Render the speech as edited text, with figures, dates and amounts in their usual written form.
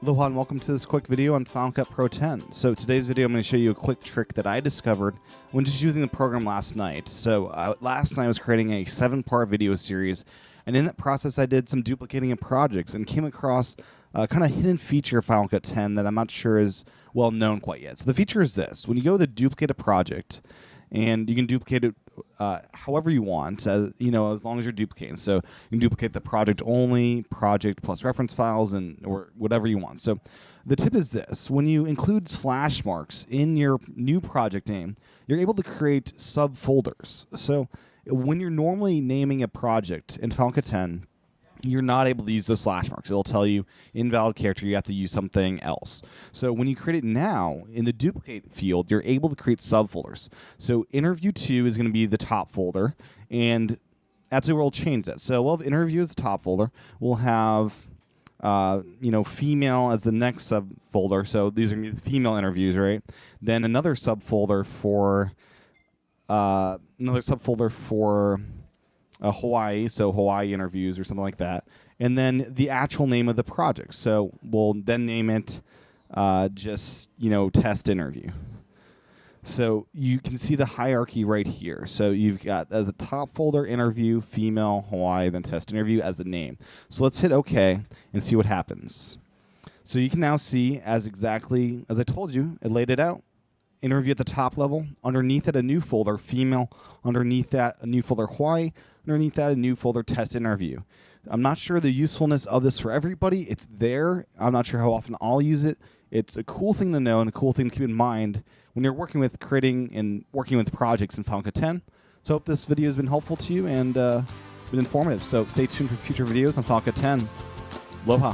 Aloha and welcome to this quick video on Final Cut Pro 10. So today's video I'm going to show you a quick trick that I discovered when just using the program last night. So last night I was creating a 7-part video series, and in that process I did some duplicating of projects and came across a kind of hidden feature of Final Cut 10 that I'm not sure is well known quite yet. So the feature is this: when you go to duplicate a project, and you can duplicate it however you want, as long as you're duplicating. So you can duplicate the project only, project plus reference files, or whatever you want. So the tip is this: when you include slash marks in your new project name, you're able to create subfolders. So when you're normally naming a project in Final Cut 10, you're not able to use those slash marks. It'll tell you invalid character, you have to use something else. So when you create it now, in the duplicate field, you're able to create subfolders. So interview 2 is going to be the top folder, and that's where we'll change that. So we'll have interview as the top folder. We'll have female as the next subfolder. So these are going to be the female interviews, right? Then another subfolder for Hawaii, so Hawaii interviews or something like that. And then the actual name of the project. So we'll then name it test interview. So you can see the hierarchy right here. So you've got as a top folder interview, female, Hawaii, then test interview as the name. So let's hit OK and see what happens. So you can now see, as exactly as I told you, it laid it out. Interview at the top level, underneath that a new folder, female, underneath that a new folder, Hawaii, underneath that a new folder, test interview. I'm not sure the usefulness of this for everybody. It's there. I'm not sure how often I'll use it. It's a cool thing to know and a cool thing to keep in mind when you're working with creating and working with projects in Final Cut 10. So I hope this video has been helpful to you and been informative. So stay tuned for future videos on Final Cut 10. Aloha.